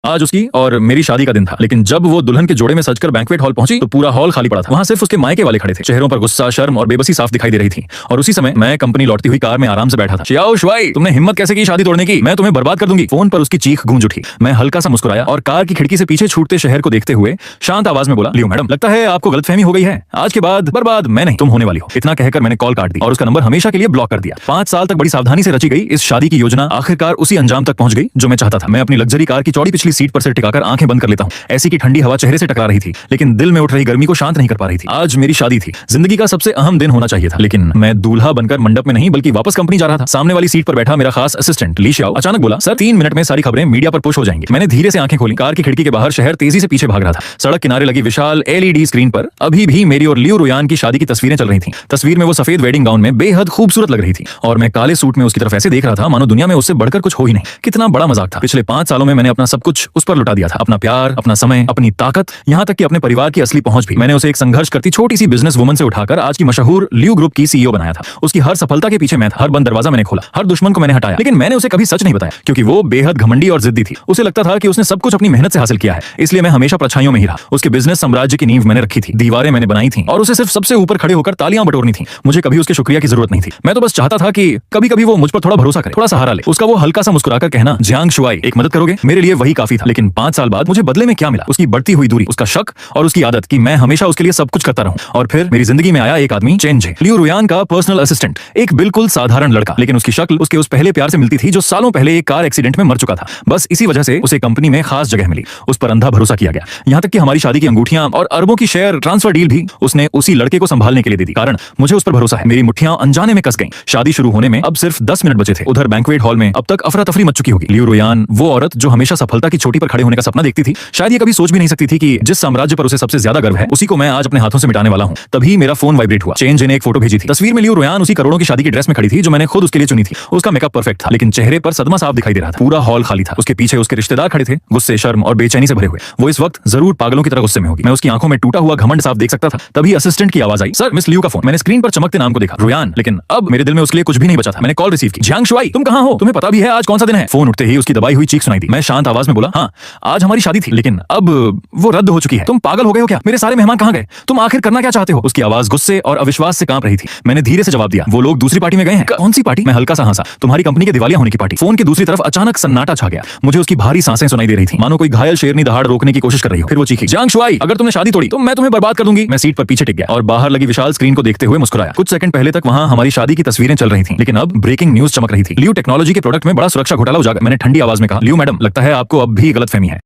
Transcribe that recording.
आज उसकी और मेरी शादी का दिन था, लेकिन जब वो दुल्हन के जोड़े में सजकर बैंक्वेट हॉल पहुंची तो पूरा हॉल खाली पड़ा था। वहां सिर्फ उसके मायके वाले खड़े थे। चेहरों पर गुस्सा, शर्म और बेबसी साफ दिखाई दे रही थी। और उसी समय मैं कंपनी लौटती हुई कार में आराम से बैठा था। शियाओ शुआई, तुमने हिम्मत कैसे की शादी तोड़ने की? मैं तुम्हें बर्बाद कर दूंगी। फोन पर उसकी चीख गूंज उठी। मैं हल्का सा मुस्कुराया और कार की खिड़की से पीछे छूटते शहर को देखते हुए शांत आवाज में बोला, लियो मैडम, लगता है आपको गलतफहमी हो गई है। आज के बाद बर्बाद मैं नहीं, तुम होने वाली हो। इतना कहकर मैंने कॉल काट दी और उसका नंबर हमेशा के लिए ब्लॉक कर दिया। 5 साल तक बड़ी सावधानी से रची गई इस शादी की योजना आखिरकार उसी अंजाम तक पहुंच गई जो मैं चाहता था। मैं अपनी लग्जरी कार की चौड़ी पिछली सीट पर से टिकाकर आंखें बंद कर लेता हूं। ऐसी की ठंडी हवा चेहरे से टकरा रही थी, लेकिन दिल में उठ रही गर्मी को शांत नहीं कर पा रही थी। आज मेरी शादी थी, जिंदगी का सबसे अहम दिन होना चाहिए था, लेकिन मैं दूल्हा बनकर मंडप में नहीं बल्कि वापस कंपनी जा रहा था। सामने वाली सीट पर बैठा मेरा खास असिस्टेंट ली शियाओ अचानक बोला, सर 3 मिनट में सारी खबरें मीडिया पर पुश हो जाएंगी। मैंने धीरे से आंखें खोली। कार की खिड़की के बाहर शहर तेजी से पीछे भाग रहा था। सड़क किनारे लगी विशाल LED स्क्रीन पर अभी भी मेरी और लियो रुयान की शादी की तस्वीरें चल रही थी। तस्वीर में वो सफेद वेडिंग गाउन में बेहद खूबसूरत लग रही थी और मैं काले सूट में उसकी तरफ ऐसे देख रहा था मानो दुनिया में उससे बढ़कर कुछ हो ही नहीं। कितना बड़ा मजाक था। पिछले 5 सालों में मैंने अपना सब कुछ उस पर लुटा दिया था, अपना प्यार, अपना समय, अपनी ताकत, यहाँ तक कि अपने परिवार की असली पहुंच भी। मैंने उसे एक संघर्ष करती छोटी सी बिजनेस वुमन से उठाकर आज की मशहूर लियो ग्रुप की CEO बनाया था। उसकी हर सफलता के पीछे मैं था। हर बंद दरवाजा मैंने खोला, हर दुश्मन को मैंने हटाया, लेकिन मैंने उसे कभी सच नहीं बताया क्योंकि वो बेहद घमंडी और जिद्दी थी। उसे लगता था कि उसने सब कुछ अपनी मेहनत से हासिल किया है, इसलिए मैं हमेशा परछाइयों में ही रहा। उसके बिजनेस साम्राज्य की नींव मैंने रखी थी, दीवारें मैंने बनाई थी और उसे सिर्फ सबसे ऊपर खड़े होकर तालियां बटोरनी थी। मुझे कभी उसके शुक्रिया की जरूरत नहीं थी। मैं तो बस चाहता था कि कभी कभी वो मुझ पर थोड़ा भरोसा करे, थोड़ा सहारा ले। उसका वो हल्का सा मुस्कुराकर कहना, जियांग शुआई, एक मदद करोगे? मेरे लिए वही काफी था। लेकिन 5 साल बाद मुझे बदले में क्या मिला? उसकी बढ़ती हुई दूरी, उसका शक और उसकी आदत कि मैं हमेशा उसके लिए सब कुछ करता रहूं। और फिर मेरी जिंदगी में आया एक आदमी, चेन जे, लियो रुयान का पर्सनल असिस्टेंट। एक बिल्कुल साधारण लड़का, लेकिन उसकी शक्ल उसके उस पहले प्यार से मिलती थी जो सालों पहले एक कार एक्सीडेंट में मर चुका था। बस इसी वजह से उसे कंपनी में खास जगह मिली। उस पर अंधा भरोसा किया गया, यहाँ तक कि हमारी शादी की अंगूठियां और अरबों की शेयर ट्रांसफर डील भी उसने उसी लड़के को संभालने के लिए दे दी। कारण मुझे उस पर भरोसा है। मेरी मुट्ठियां अनजाने में कस गईं। शादी शुरू होने में अब सिर्फ 10 मिनट बचे थे। उधर बैंक्वेट हॉल में अब तक अफरा तफरी मच चुकी होगी। लियो रुयान, वो औरत जो हमेशा सफलता की चोटी पर खड़े होने का सपना देखती थी, शायद ये कभी सोच भी नहीं सकती थी कि जिस साम्राज्य पर उसे सबसे ज्यादा गर्व है उसी को मैं आज अपने हाथों से मिटाने वाला हूं। तभी मेरा फोन वाइब्रेट हुआ। चेन जे ने एक फोटो भेजी थी। तस्वीर में लियो रुयान उसी करोड़ों की शादी की ड्रेस में खड़ी थी जो मैंने खुद उसके लिए चुनी थी। उसका मेकअप परफेक्ट था, लेकिन चेहरे पर सदमा साफ दिखाई दे रहा था। पूरा हॉल खाली था। उसके पीछे उसके रिश्तेदार खड़े थे, गुस्से, शर्म और बेचैनी से भरे हुए। वो इस वक्त जरूर पागलों की तरह गुस्से में होगी। मैं उसकी आंखों में टूटा हुआ घमंड साफ देख सकता था। तभी असिस्टेंट की आवाज आई, सर मिस लियो का फोन। मैंने स्क्रीन पर चमकते नाम को देखा, रुयान, लेकिन अब मेरे दिल में उसके लिए कुछ भी नहीं बचा था। मैंने कॉल रिसीव की। जियांग शुआई, तुम कहां हो? तुम्हें पता भी है आज कौन सा दिन है? फोन उठते ही उसकी दबाई हुई चीख सुनाई दी। मैं शांत आवाज में बोला, हाँ, आज हमारी शादी थी, लेकिन अब वो रद्द हो चुकी है। तुम पागल हो गए हो क्या? मेरे सारे मेहमान कहां गए? तुम आखिर करना क्या चाहते हो? उसकी आवाज गुस्से और अविश्वास से कांप रही थी। मैंने धीरे से जवाब दिया, वो लोग दूसरी पार्टी में गए हैं। कौन सी पार्टी? मैं हल्का सा हंसा, तुम्हारी कंपनी के दिवालिया होने की पार्टी। फोन की दूसरी तरफ अचानक सन्नाटा छा गया। मुझे उसकी भारी सांसें सुनाई दे रही थी, मानो कोई घायल शेरनी दहाड़ रोकने की कोशिश कर रही हो। फिर वो चीखी, जियांग शुआई, अगर तुमने शादी तोड़ी तो मैं तुम्हें बर्बाद कर दूंगी। मैं सीट पर पीछे टिक गया और बाहर लगी विशाल स्क्रीन को देखते हुए मुस्कुराया। कुछ सेकंड पहले तक वहां हमारी शादी की तस्वीरें चल रही थी, लेकिन अब ब्रेकिंग न्यूज चमक रही थी। लियो टेक्नोलॉजी के प्रोडक्ट में बड़ा सुरक्षा घोटाला उजागर। मैंने ठंडी आवाज में कहा, लियो मैडम, लगता है आपको अब भी गलतफहमी है।